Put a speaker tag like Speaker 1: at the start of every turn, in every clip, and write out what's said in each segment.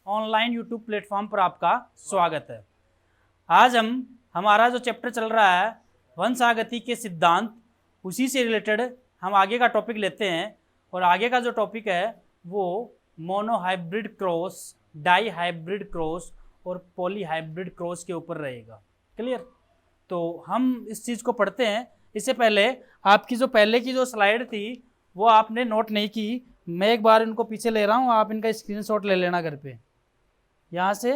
Speaker 1: Online YouTube platform पर आपका स्वागत है। आज हमारा जो चैप्टर चल रहा है वंशागति के सिद्धांत, उसी से रिलेटेड हम आगे का टॉपिक लेते हैं। और आगे का जो टॉपिक है वो monohybrid cross, dihybrid cross और पॉलीहाइब्रिड क्रॉस के ऊपर रहेगा। क्लियर? तो हम इस चीज़ को पढ़ते हैं। इससे पहले आपकी जो पहले की जो स्लाइड थी वो आपने नोट नहीं की, मैं एक बार इनको पीछे ले रहा हूँ, आप इनका स्क्रीनशॉट ले लेना घर पे। यहाँ से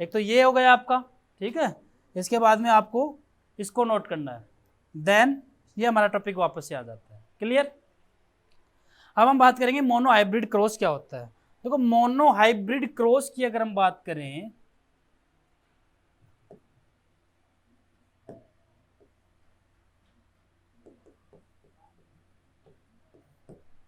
Speaker 1: एक तो ये हो गया आपका, ठीक है। इसके बाद में आपको इसको नोट करना है, देन ये हमारा टॉपिक वापस से आ जाता है। क्लियर? अब हम बात करेंगे मोनो हाइब्रिड क्रॉस क्या होता है। देखो, मोनो हाइब्रिड क्रॉस की अगर हम बात करें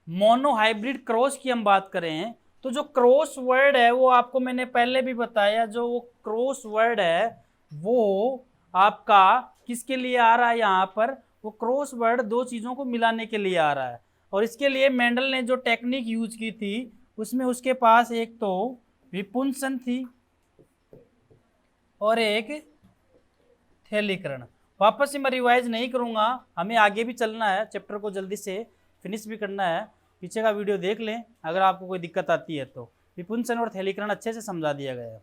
Speaker 1: मोनो हाइब्रिड क्रॉस की हम बात करें तो जो क्रॉस वर्ड है वो आपको मैंने पहले भी बताया, जो वो क्रॉस वर्ड है वो आपका किसके लिए आ रहा है यहाँ पर, वो क्रॉस वर्ड दो चीज़ों को मिलाने के लिए आ रहा है। और इसके लिए मेंडल ने जो टेक्निक यूज की थी उसमें उसके पास एक तो विपुंसन थी और एक थैलीकरण। वापस से मैं रिवाइज नहीं करूँगा, हमें आगे भी चलना है, चैप्टर को जल्दी से फिनिश भी करना है। पीछे का वीडियो देख लें अगर आपको कोई दिक्कत आती है तो। विपुंसन और थैलीकरण अच्छे से समझा दिया गया है,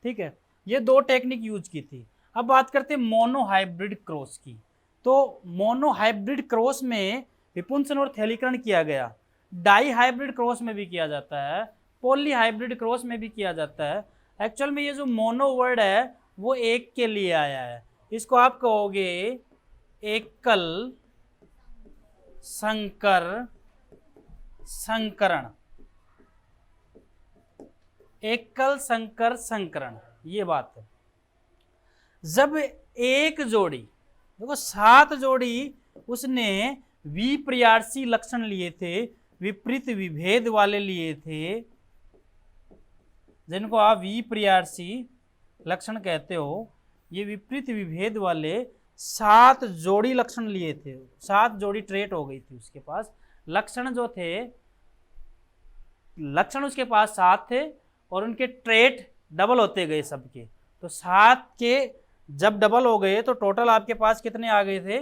Speaker 1: ठीक है। ये दो टेक्निक यूज की थी। अब बात करते हैं मोनो हाइब्रिड क्रॉस की। तो मोनो हाइब्रिड क्रॉस में विपुंसन और थैलीकरण किया गया, डाई हाइब्रिड क्रॉस में भी किया जाता है, पॉली हाइब्रिड क्रॉस में भी किया जाता है। एक्चुअल में ये जो मोनो वर्ड है वो एक के लिए आया है, इसको आप कहोगे एकल संकर संकरण, एकल संकर संकरण, ये बात है। जब एक जोड़ी, देखो 7 जोड़ी उसने विपर्यासी लक्षण लिए थे, विपरीत विभेद वाले लिए थे, जिनको आप विपर्यासी लक्षण कहते हो। ये विपरीत विभेद वाले 7 जोड़ी लक्षण लिए थे, 7 जोड़ी ट्रेट हो गई थी उसके पास। लक्षण जो थे, लक्षण उसके पास 7 थे और उनके ट्रेट डबल होते गए सबके। तो 7 के जब डबल हो गए तो टोटल आपके पास कितने आ गए थे?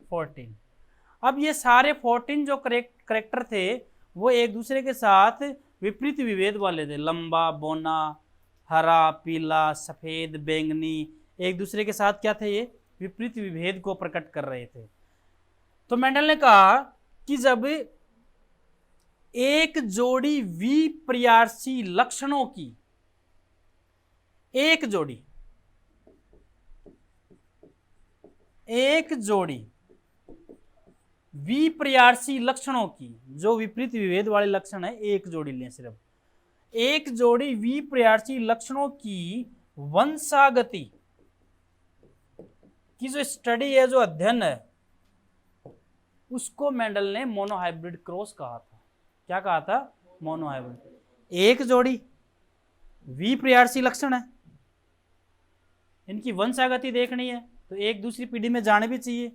Speaker 1: 14। अब ये सारे 14 जो करेक्टर थे वो एक दूसरे के साथ विपरीत विभेद वाले थे। लंबा, बौना, हरा, पीला, सफेद, बैंगनी, एक दूसरे के साथ क्या थे? ये विपरीत विभेद को प्रकट कर रहे थे। तो मेंडल ने कहा कि जब एक जोड़ी विपर्यासी लक्षणों की, एक जोड़ी विपर्यासी लक्षणों की, जो विपरीत विभेद वाले लक्षण है, एक जोड़ी लें, सिर्फ एक जोड़ी विपर्यासी लक्षणों की वंशागति की जो स्टडी है, जो अध्ययन है, उसको मेंडल ने मोनोहाइब्रिड क्रॉस कहा था। क्या कहा था? मोनोहाइब्रिड। एक जोड़ी विपर्यासी लक्षण है, इनकी वंशागति देखनी है तो एक दूसरी पीढ़ी में जाने भी चाहिए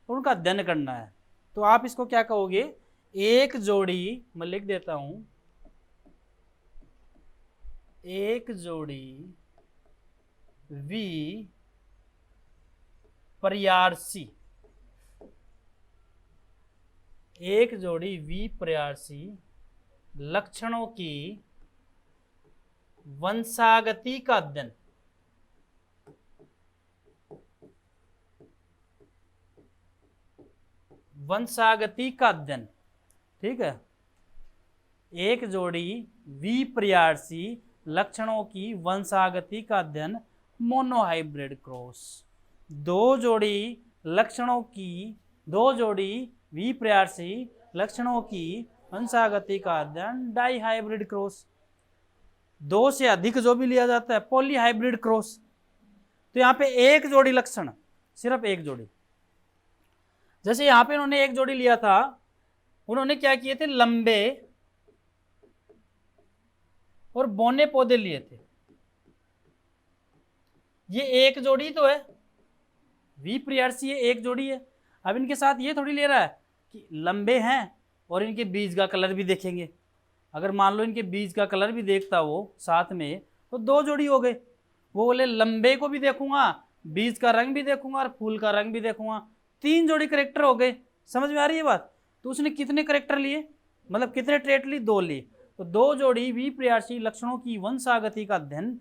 Speaker 1: और उनका अध्ययन करना है। तो आप इसको क्या कहोगे? एक जोड़ी, मैं लिख देता हूं, एक जोड़ी विपर्यासी, एक जोड़ी विपर्यासी लक्षणों की वंशागति का अध्ययन, वंशागति का अध्ययन, ठीक है। एक जोड़ी विपर्यासी लक्षणों की वंशागति का अध्ययन, मोनोहाइब्रिड क्रॉस। दो जोड़ी विपर्यासी लक्षणों की वंशागति का अध्ययन, डाई हाइब्रिड क्रॉस। 2 से अधिक जो भी लिया जाता है, पॉली हाइब्रिड क्रॉस। तो यहाँ पे एक जोड़ी लक्षण, सिर्फ एक जोड़ी। जैसे यहाँ पे उन्होंने एक जोड़ी लिया था, उन्होंने क्या किए थे? लंबे और बौने पौधे लिए थे। ये एक जोड़ी तो है, विपर्यासी है, एक जोड़ी है। अब इनके साथ ये थोड़ी ले रहा है कि लंबे हैं और इनके बीज का कलर भी देखेंगे, अगर मान लो इनके बीज का कलर भी देखता वो साथ में, तो 2 जोड़ी हो गए। वो बोले लंबे को भी देखूंगा, बीज का रंग भी देखूंगा और फूल का रंग भी देखूंगा, 3 जोड़ी करेक्टर हो गए। समझ में आ रही है बात? तो उसने कितने करेक्टर लिए, मतलब कितने ट्रेट लिए? 2 लिए। तो 2 जोड़ी विपर्यासी लक्षणों की वंशागति का अध्ययन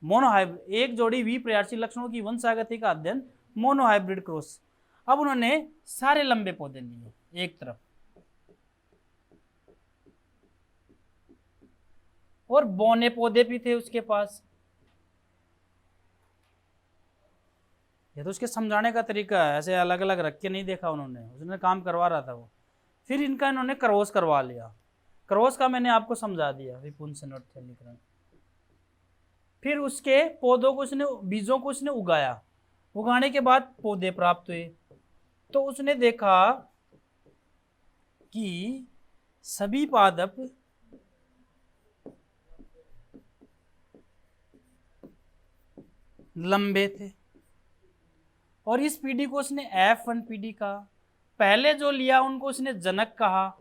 Speaker 1: मोनोहाइब्रिड, 1 जोड़ी विपर्यासी लक्षणों की वंशागति का अध्ययन मोनोहाइब्रिड क्रॉस। अब उन्होंने सारे लंबे पौधे लिए एक तरफ और बौने पौधे भी थे उसके पास। ये तो उसके समझाने का तरीका है, ऐसे अलग अलग रख के नहीं देखा उन्होंने, उसने काम करवा रहा था वो। फिर इनका इन्होंने क्रॉस करवा लिया। क्रॉस का मैंने आपको समझा दिया, विपुंसनोत्थलीकरण। फिर उसके पौधों को उसने, बीजों को उसने उगाया। उगाने के बाद पौधे प्राप्त हुए। तो उसने देखा कि सभी पादप लंबे थे और इस पीढ़ी को उसने F1 पीढ़ी कहा। पहले जो लिया उनको उसने जनक कहा,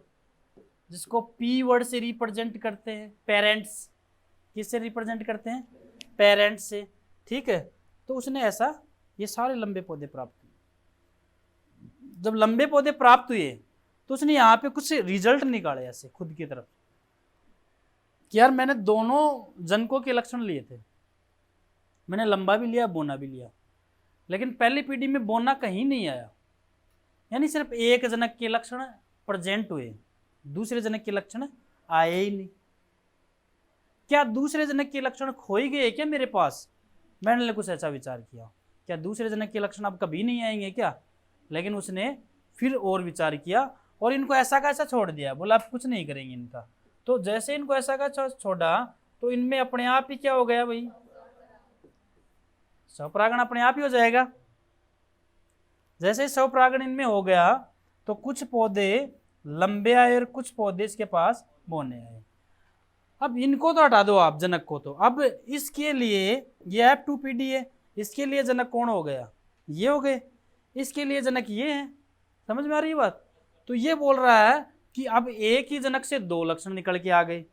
Speaker 1: जिसको P वर्ड से रिप्रेजेंट करते हैं, पेरेंट्स। किससे रिप्रेजेंट करते हैं? पेरेंट्स से। ठीक है, तो उसने ऐसा ये सारे लंबे पौधे प्राप्त हुए। जब लंबे पौधे प्राप्त हुए तो उसने यहाँ पे कुछ रिजल्ट निकाले ऐसे खुद की तरफ कि यार मैंने दोनों जनकों के लक्षण लिए थे, मैंने लंबा भी लिया बोना भी लिया, लेकिन पहली पीढ़ी में बोना कहीं नहीं आया, यानी सिर्फ एक जनक के लक्षण प्रेजेंट हुए, दूसरे जनक के लक्षण आए ही नहीं। क्या दूसरे जनक के लक्षण खो ही गए क्या मेरे पास? मैंने कुछ ऐसा विचार किया, क्या दूसरे जनक के लक्षण अब कभी नहीं आएंगे क्या? लेकिन उसने फिर और विचार किया और इनको ऐसा का ऐसा छोड़ दिया, बोला आप कुछ नहीं करेंगे इनका। तो जैसे इनको ऐसा का छोड़ा तो इनमें अपने आप ही क्या हो गया भाई? स्वपरागण अपने आप ही हो जाएगा। जैसे स्वपरागण इनमें हो गया तो कुछ पौधे लंबे आए और कुछ पौधे इसके पास बौने आए। अब इनको तो हटा दो आप, जनक को तो। अब इसके लिए ये F2 पीढ़ी है, इसके लिए जनक कौन हो गया? ये हो गए। इसके लिए जनक ये है। समझ में आ रही है बात? तो ये बोल रहा है कि अब एक ही जनक से 2 लक्षण निकल के आ गए।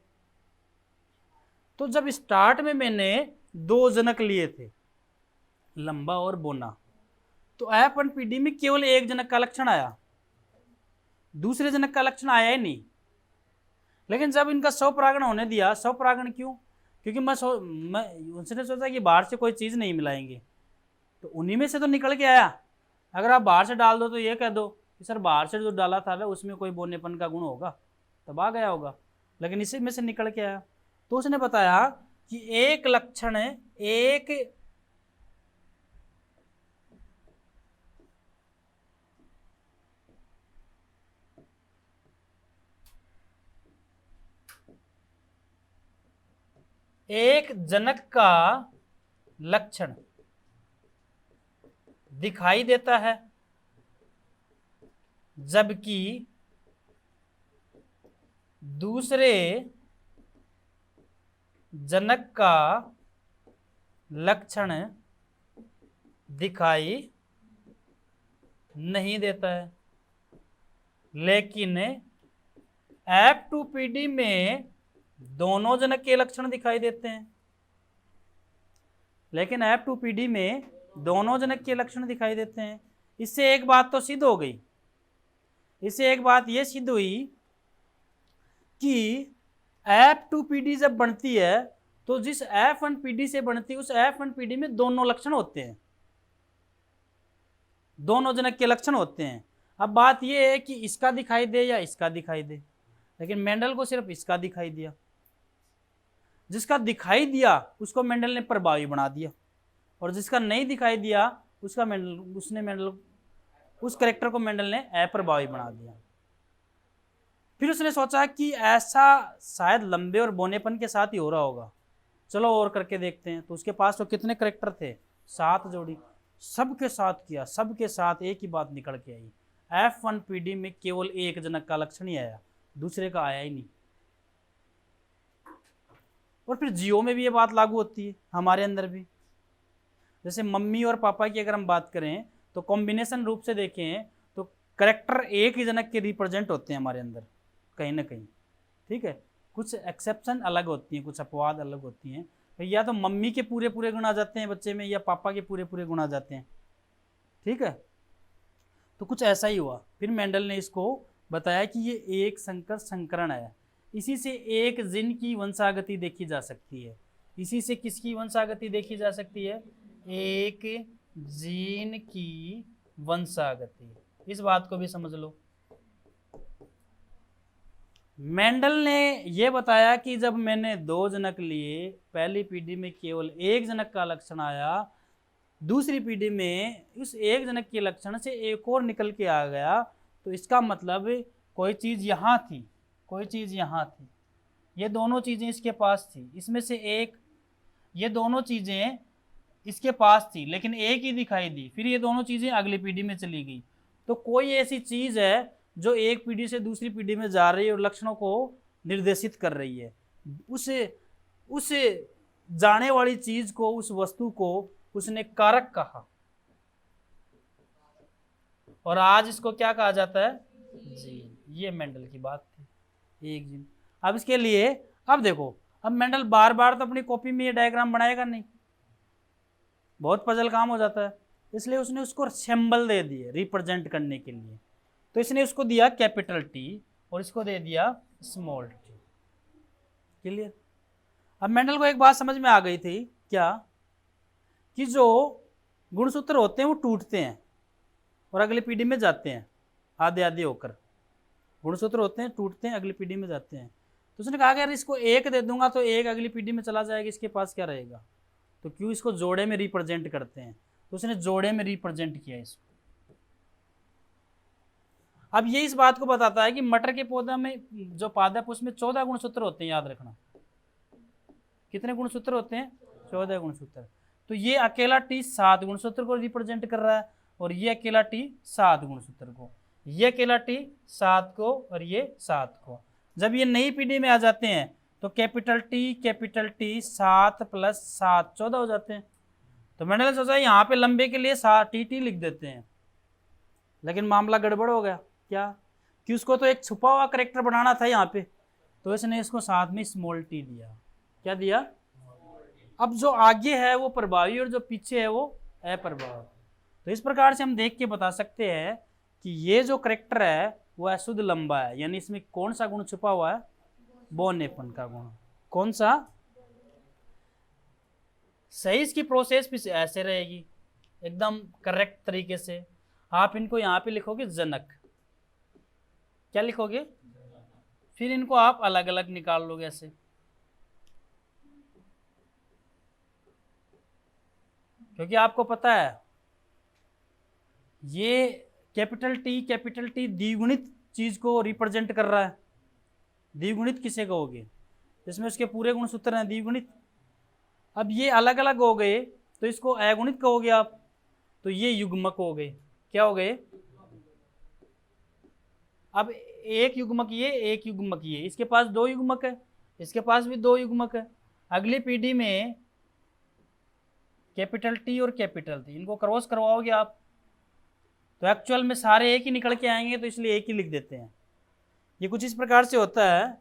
Speaker 1: तो जब स्टार्ट में मैंने 2 जनक लिए थे, लंबा और बोना, तो F1 पीढ़ी में केवल एक जनक का लक्षण आया, दूसरे जनक का लक्षण आया ही नहीं। लेकिन जब इनका स्वपरागण होने दिया, स्वपरागण क्यों? क्योंकि मैं उनसे सोचा कि बाहर से कोई चीज़ नहीं मिलाएंगे, तो उन्हीं में से तो निकल के आया। अगर आप बाहर से डाल दो तो ये कह दो कि सर बाहर से जो डाला था ना उसमें कोई बोनेपन का गुण होगा, तब आ गया होगा, लेकिन इसी में से निकल के आया। तो उसने बताया कि एक लक्षण, एक जनक का लक्षण दिखाई देता है, जबकि दूसरे जनक का लक्षण दिखाई नहीं देता है। लेकिन F2 पीढ़ी में दोनों जनक के लक्षण दिखाई देते हैं। लेकिन F2 पीढ़ी में दोनों जनक के लक्षण दिखाई देते हैं। इससे एक बात तो सिद्ध हो गई, इससे एक बात यह सिद्ध हुई कि F2 पीढ़ी जब बनती है तो जिस F1 पीढ़ी से बनती है उस F1 पीढ़ी में दोनों लक्षण होते हैं, दोनों जनक के लक्षण होते हैं। अब बात यह है कि इसका दिखाई दे या इसका दिखाई दे, लेकिन मेंडल को सिर्फ इसका दिखाई दिया। जिसका दिखाई दिया उसको मेंडल ने प्रभावी बना दिया, और जिसका नहीं दिखाई दिया उसका मेंडल उस कैरेक्टर को मेंडल ने अप्रभावी बना दिया। फिर उसने सोचा कि ऐसा शायद लंबे और बोनेपन के साथ ही हो रहा होगा, चलो और करके देखते हैं। तो उसके पास तो कितने कैरेक्टर थे? 7 जोड़ी। सबके साथ किया, सबके साथ एक ही बात निकल के आई, F1 पीढ़ी में केवल एक जनक का लक्षण ही आया, दूसरे का आया ही नहीं। और फिर जियो में भी ये बात लागू होती है, हमारे अंदर भी। जैसे मम्मी और पापा की अगर हम बात करें तो कॉम्बिनेशन रूप से देखें तो करेक्टर एक ही जनक के रिप्रेजेंट होते हैं हमारे अंदर कहीं ना कहीं, ठीक है। कुछ एक्सेप्शन अलग होती हैं, कुछ अपवाद अलग होती हैं। या तो मम्मी के पूरे पूरे गुण आ जाते हैं बच्चे में, या पापा के पूरे पूरे गुण आ जाते हैं। ठीक है, तो कुछ ऐसा ही हुआ। फिर मेंडल ने इसको बताया कि ये एक संकर संकरण है, इसी से एक जीन की वंशागति देखी जा सकती है। इसी से किसकी वंशागति देखी जा सकती है? एक जीन की वंशागति। इस बात को भी समझ लो। मेंडल ने यह बताया कि जब मैंने 2 जनक लिए, पहली पीढ़ी में केवल एक जनक का लक्षण आया, दूसरी पीढ़ी में उस एक जनक के लक्षण से एक और निकल के आ गया, तो इसका मतलब कोई चीज़ यहाँ थी, कोई चीज़ यहाँ थी, ये दोनों चीज़ें इसके पास थी, इसमें से एक, ये दोनों चीज़ें इसके पास थी लेकिन एक ही दिखाई दी, फिर ये दोनों चीज़ें अगली पीढ़ी में चली गई। तो कोई ऐसी चीज़ है जो एक पीढ़ी से दूसरी पीढ़ी में जा रही है और लक्षणों को निर्देशित कर रही है। उस जाने वाली चीज़ को, उस वस्तु को उसने कारक कहा, और आज इसको क्या कहा जाता है? जीन। ये मेंडल की बात थी, एक जीन। अब इसके लिए अब देखो, अब मेंडल बार बार तो अपनी कॉपी में ये डायग्राम बनाएगा नहीं, बहुत पजल काम हो जाता है, इसलिए उसने उसको सिंबल दे दिए रिप्रेजेंट करने के लिए। तो इसने उसको दिया कैपिटल टी और इसको दे दिया स्मॉल टी। क्लियर? अब मेंडल को एक बात समझ में आ गई थी, क्या? कि जो गुणसूत्र होते हैं वो टूटते हैं और अगली पीढ़ी में जाते हैं, आधे आधे होकर। गुणसूत्र होते हैं, टूटते हैं, अगली पीढ़ी में जाते हैं। तो उसने कहा कि यार इसको एक दे दूंगा तो एक अगली पीढ़ी में चला जाएगा, इसके पास क्या रहेगा, तो क्यों इसको जोड़े में रिप्रेजेंट करते हैं। तो उसने जोड़े में रिप्रेजेंट किया इसको। अब ये इस बात को बताता है कि मटर के पौधा में जो पादप उसमें 14 गुणसूत्र होते हैं, याद रखना। कितने गुणसूत्र होते हैं? 14 गुणसूत्र। तो ये अकेला टी 7 गुणसूत्र को रिप्रेजेंट कर रहा है, और ये अकेला टी 7 गुणसूत्र को, ये अकेला टी 7 को, और ये 7 को। जब ये नई पीढ़ी में आ जाते हैं तो कैपिटल टी 7 + 7 14 हो जाते हैं। तो मैंने सोचा यहाँ पे लंबे के लिए टी लिख देते हैं, लेकिन मामला गड़बड़ हो गया। क्या? कि उसको तो एक छुपा हुआ करेक्टर बनाना था यहाँ पे, तो इसने इसको साथ में स्मॉल टी दिया। क्या दिया? अब जो आगे है वो प्रभावी और जो पीछे है वो अप्रभावी। तो इस प्रकार से हम देख के बता सकते हैं कि ये जो करेक्टर है वो अशुद्ध लंबा है, यानी इसमें कौन सा गुण छुपा हुआ है? बौनेपन का गुण। कौन सा? सही इसकी प्रोसेस भी ऐसे रहेगी, एकदम करेक्ट तरीके से। आप इनको यहाँ पे लिखोगे जनक, क्या लिखोगे? फिर इनको आप अलग अलग निकाल लोगे ऐसे। क्योंकि आपको पता है ये कैपिटल टी द्विगुणित चीज को रिप्रेजेंट कर रहा है। द्विगुणित किसे कहोगे? जिसमें उसके पूरे गुणसूत्र हैं द्विगुणित। अब ये अलग अलग हो गए तो इसको अगुणित कहोगे आप, तो ये युग्मक हो गए। क्या हो गए? अब एक युग्मक ये, एक युग्मक ये, इसके पास 2 युग्मक है, इसके पास भी 2 युग्मक है। अगली पीढ़ी में कैपिटल टी और कैपिटल टी, इनको क्रॉस करवाओगे आप तो एक्चुअल में सारे एक ही निकल के आएंगे, तो इसलिए एक ही लिख देते हैं। ये कुछ इस प्रकार से होता है।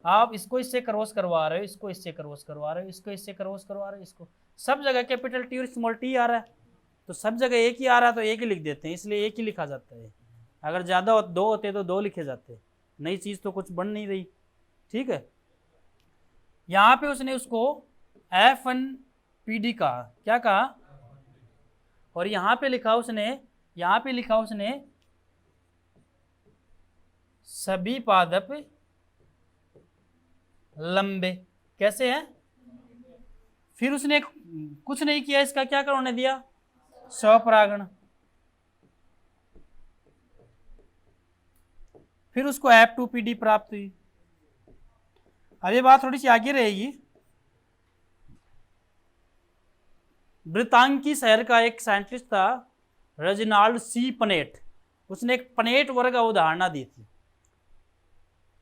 Speaker 1: आप इसको इससे क्रॉस करवा रहे हो, इसको इससे क्रॉस करवा रहे हो, इसको इससे क्रॉस करवा रहे हो, इसको सब जगह कैपिटल टी और स्मॉल टी आ रहा है, तो सब जगह एक ही आ रहा है तो एक ही लिख देते हैं, इसलिए एक ही लिखा जाता है। अगर ज़्यादा 2 होते तो 2 लिखे जाते। नई चीज़ तो कुछ बन नहीं रही। ठीक है, यहाँ पे उसने उसको F1 PD कहा। क्या कहा? और यहाँ पे लिखा उसने सभी पादप लंबे। कैसे है? फिर उसने कुछ नहीं किया, इसका क्या करने दिया? स्वपरागण। फिर उसको F2 PD प्राप्त हुई। अब ये बात थोड़ी सी आगे रहेगी। ब्रितांकी शहर का एक साइंटिस्ट था रेजिनाल्ड सी पनेट, उसने एक पनेट वर्ग अवधारणा दी थी।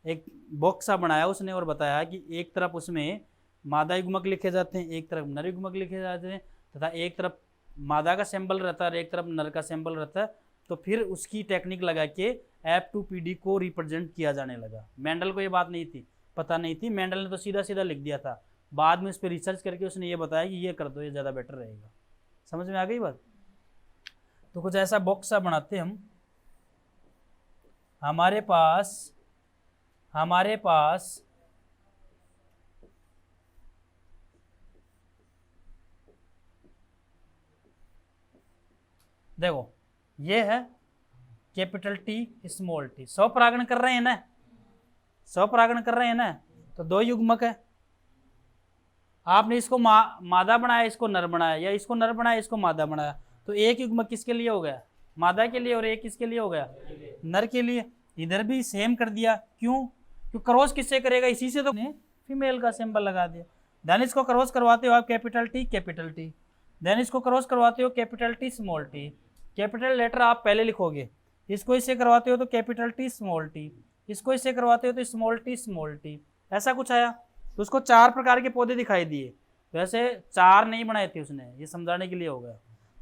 Speaker 1: एक बॉक्स सा बनाया उसने और बताया कि एक तरफ उसमें मादा युग्मक लिखे जाते हैं, एक तरफ नर युग्मक लिखे जाते हैं, तथा एक तरफ मादा का सिंबल रहता है और एक तरफ नर का सिंबल रहता है। तो फिर उसकी टेक्निक लगा के F2PD को रिप्रेजेंट किया जाने लगा। मेंडल को ये बात नहीं थी, पता नहीं थी, मेंडल ने तो सीधा सीधा लिख दिया था। बाद में उस पर रिसर्च करके उसने ये बताया कि ये कर दो, ये ज़्यादा बेटर रहेगा। समझ में आ गई बात? तो कुछ ऐसा बॉक्स सा बनाते हम, हमारे पास देखो ये है कैपिटल टी स्मॉल टी, स्वपरागण कर रहे हैं ना, स्वपरागण कर रहे हैं ना, तो दो युग्मक है। आपने इसको मादा बनाया, इसको नर बनाया, या इसको नर बनाया, इसको मादा बनाया, तो एक युग्मक किसके लिए हो गया? मादा के लिए, और एक किसके लिए हो गया? नर के लिए। इधर भी सेम कर दिया, क्यों? क्रॉस किससे करेगा? इसी से। तो फीमेल का सिंबल लगा दिया। देन इसको क्रॉस करवाते हो आप कैपिटल टी, देन इसको क्रॉस करवाते हो capital T small T. Capital letter आप पहले लिखोगे, इसको इससे करवाते हो तो कैपिटल टी स्मॉल टी, इसको इससे करवाते हो तो स्मॉल टी, ऐसा कुछ आया। तो उसको 4 प्रकार के पौधे दिखाई दिए। वैसे 4 नहीं बनाए थे उसने, ये समझाने के लिए हो गया।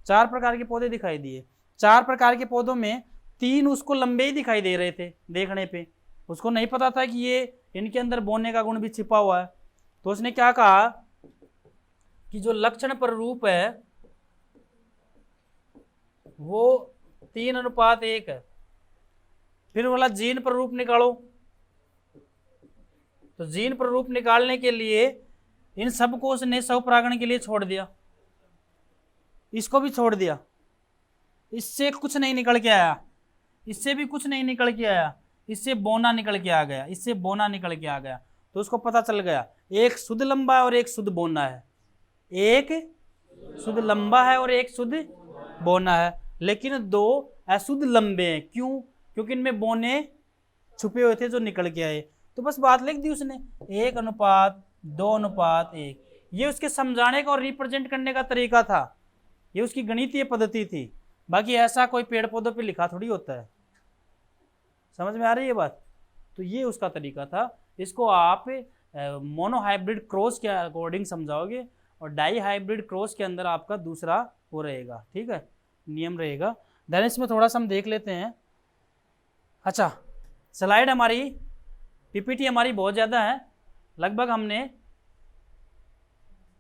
Speaker 1: 4 प्रकार के पौधे दिखाई दिए। 4 प्रकार के पौधों में 3 उसको लंबे ही दिखाई दे रहे थे देखने पे, उसको नहीं पता था कि ये इनके अंदर बोने का गुण भी छिपा हुआ है। तो उसने क्या कहा कि जो लक्षण पर रूप है वो 3:1 है। फिर बोला जीन पर रूप निकालो, तो जीन पर रूप निकालने के लिए इन सबको उसने स्वपरागण के लिए छोड़ दिया, इसको भी छोड़ दिया। इससे कुछ नहीं निकल के आया, इससे भी कुछ नहीं निकल के आया, इससे बोना निकल के आ गया, इससे बोना निकल के आ गया। तो उसको पता चल गया एक शुद्ध लंबा है और एक शुद्ध बोना है, एक शुद्ध लंबा है और एक शुद्ध बोना है, लेकिन 2 अशुद्ध लंबे हैं। क्यों? क्योंकि इनमें बोने छुपे हुए थे जो निकल के आए। तो बस बात लिख दी उसने, 1:2:1। ये उसके समझाने का और रिप्रेजेंट करने का तरीका था, ये उसकी गणितीय पद्धति थी। बाकी ऐसा कोई पेड़ पौधों पे लिखा थोड़ी होता है। समझ में आ रही है बात? तो ये उसका तरीका था। इसको आप मोनोहाइब्रिड क्रॉस के अकॉर्डिंग समझाओगे, और डाई हाइब्रिड क्रॉस के अंदर आपका दूसरा वो रहेगा, ठीक है, नियम रहेगा। देन इसमें थोड़ा सा हम देख लेते हैं। अच्छा, स्लाइड हमारी पीपीटी हमारी बहुत ज़्यादा है, लगभग हमने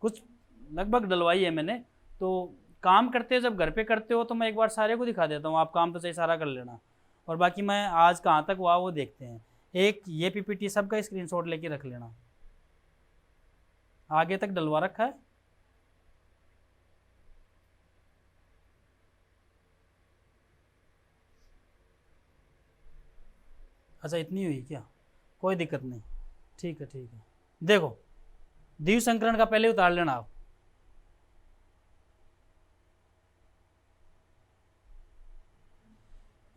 Speaker 1: कुछ लगभग डलवाई है मैंने। तो काम करते हो जब घर पे करते हो तो मैं एक बार सारे को दिखा देता हूँ, आप काम तो सही सारा कर लेना, और बाकी मैं आज कहाँ तक हुआ वो देखते हैं। एक ये पीपीटी सबका स्क्रीनशॉट लेके रख लेना, आगे तक डलवा रखा है। अच्छा, इतनी हुई क्या? कोई दिक्कत नहीं, ठीक है ठीक है। देखो द्विव संकरण का पहले उतार लेना आप।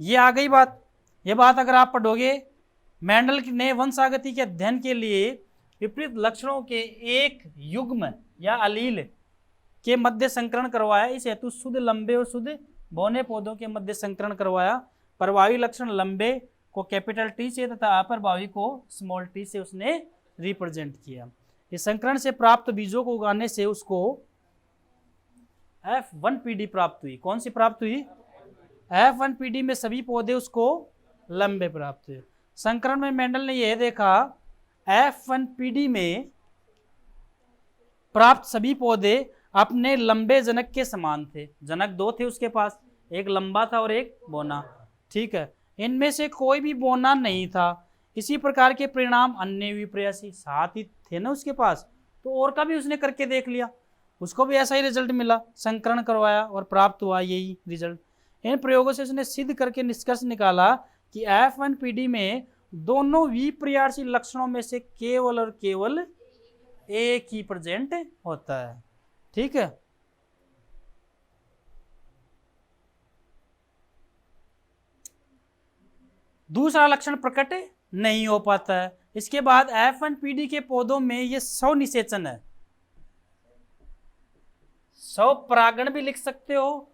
Speaker 1: ये आ गई बात। ये बात अगर आप पढ़ोगे, मेंडल ने वंशागति के अध्ययन के लिए विपरीत लक्षणों के एक युग्म या अलील के मध्य संकरण करवाया। इस हेतु शुद्ध लंबे और शुद्ध बौने पौधों के मध्य संकरण करवाया। प्रभावी लक्षण लंबे को कैपिटल टी से तथा अप्रभावी को स्मॉल टी से उसने रिप्रेजेंट किया। इस संकरण से प्राप्त बीजों को उगाने से उसको F1PD प्राप्त हुई। कौन सी प्राप्त हुई? F1PD में सभी पौधे उसको लंबे प्राप्त हुए। संकरण में मेंडल ने यह देखा F1PD में प्राप्त सभी पौधे अपने लंबे जनक के समान थे। जनक 2 थे उसके पास, एक लंबा था और एक बोना, ठीक है। इनमें से कोई भी बोना नहीं था। इसी प्रकार के परिणाम अन्य भी प्रयासी साथ ही थे ना उसके पास, तो और का भी उसने करके देख लिया, उसको भी ऐसा ही रिजल्ट मिला। संकरण करवाया और प्राप्त हुआ यही रिजल्ट। इन प्रयोगों से उसने सिद्ध करके निष्कर्ष निकाला कि F1PD में दोनों विपर्यासी लक्षणों में से केवल और केवल एक ही प्रेजेंट होता है, ठीक है। दूसरा लक्षण प्रकट नहीं हो पाता है। इसके बाद F1PD के पौधों में ये स्वनिषेचन है। स्वपरागण भी लिख सकते हो,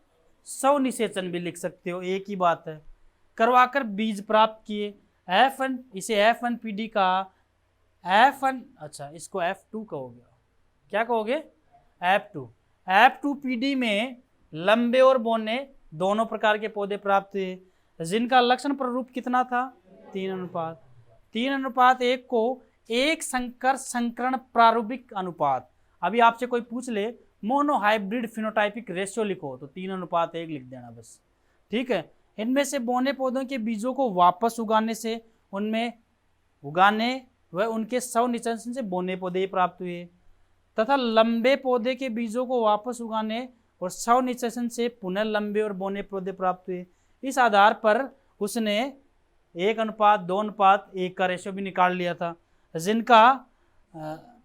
Speaker 1: स्वनिषेचन भी लिख सकते हो, एक ही बात है। करवाकर बीज प्राप्त किए। इसे F1PD का अच्छा इसको F2 कहोगे, क्या कहोगे? F2PD में लंबे और बोने दोनों प्रकार के पौधे प्राप्त हुए, जिनका लक्षण प्रारूप कितना था 3:1। 3:1 को एक संकर संकरण प्रारूपिक अनुपात। अभी आपसे कोई पूछ ले मोनोहाइब्रिड फिनोटाइपिक रेशियो लिखो तो 3:1 लिख देना बस, ठीक है। इनमें से बौने पौधों के बीजों को वापस उगाने से उनमें उगाने व उनके स्व निषेचन से बौने पौधे प्राप्त हुए, तथा लंबे पौधे के बीजों को वापस उगाने और स्व निषेचन से पुनः लंबे और बौने पौधे प्राप्त हुए। इस आधार पर उसने 1:2:1 का रेशियो भी निकाल लिया था, जिनका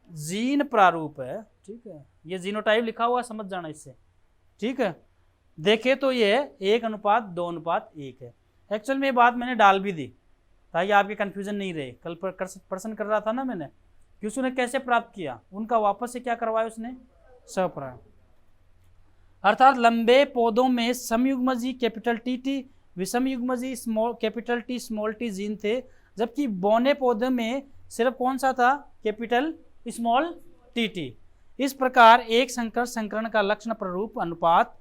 Speaker 1: जीन प्रारूप है, ठीक है। ये जीनोटाइप लिखा हुआ समझ जाना इससे, ठीक है। देखे तो ये 1:2:1 है। एक्चुअल में ये बात मैंने डाल भी दी ताकि आपके कंफ्यूजन नहीं रहे। कल प्रश्न कर रहा था ना मैंने कि उसने कैसे प्राप्त किया, उनका वापस से क्या करवाया उसने, स्वपराग। अर्थात लंबे पौधों में समयुग्मजी कैपिटल टी विषम युग्मजी capital T small T gene थे, जबकि बौने पौधे में सिर्फ कौन सा था, कैपिटल स्मॉल टी। इस प्रकार एक संकर संकरण का लक्षण प्रारूप अनुपात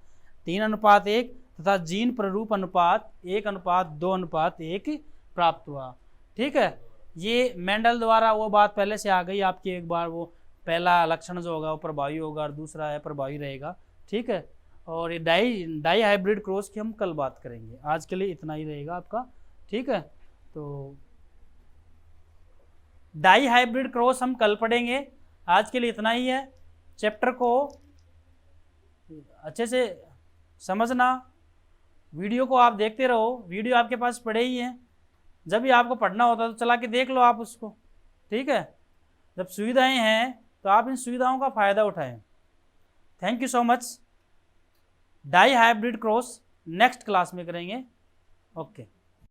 Speaker 1: 3:1 तथा जीन प्रारूप अनुपात 1:2:1 प्राप्त हुआ, ठीक है। ये मेंडल द्वारा वो बात पहले से आ गई आपकी, एक बार वो पहला लक्षण जो होगा वो प्रभावी होगा और दूसरा है प्रभावी रहेगा, ठीक है। और ये डाई हाइब्रिड क्रॉस की हम कल बात करेंगे, आज के लिए इतना ही रहेगा आपका, ठीक है। तो डाई हाइब्रिड क्रॉस हम कल पढ़ेंगे, आज के लिए इतना ही है। चैप्टर को अच्छे से समझना, वीडियो को आप देखते रहो, वीडियो आपके पास पड़े ही हैं, जब भी आपको पढ़ना होता है तो चला के देख लो आप उसको, ठीक है। जब सुविधाएं हैं तो आप इन सुविधाओं का फ़ायदा उठाएं। Thank you so much. Dihybrid cross next class में करेंगे, ओके।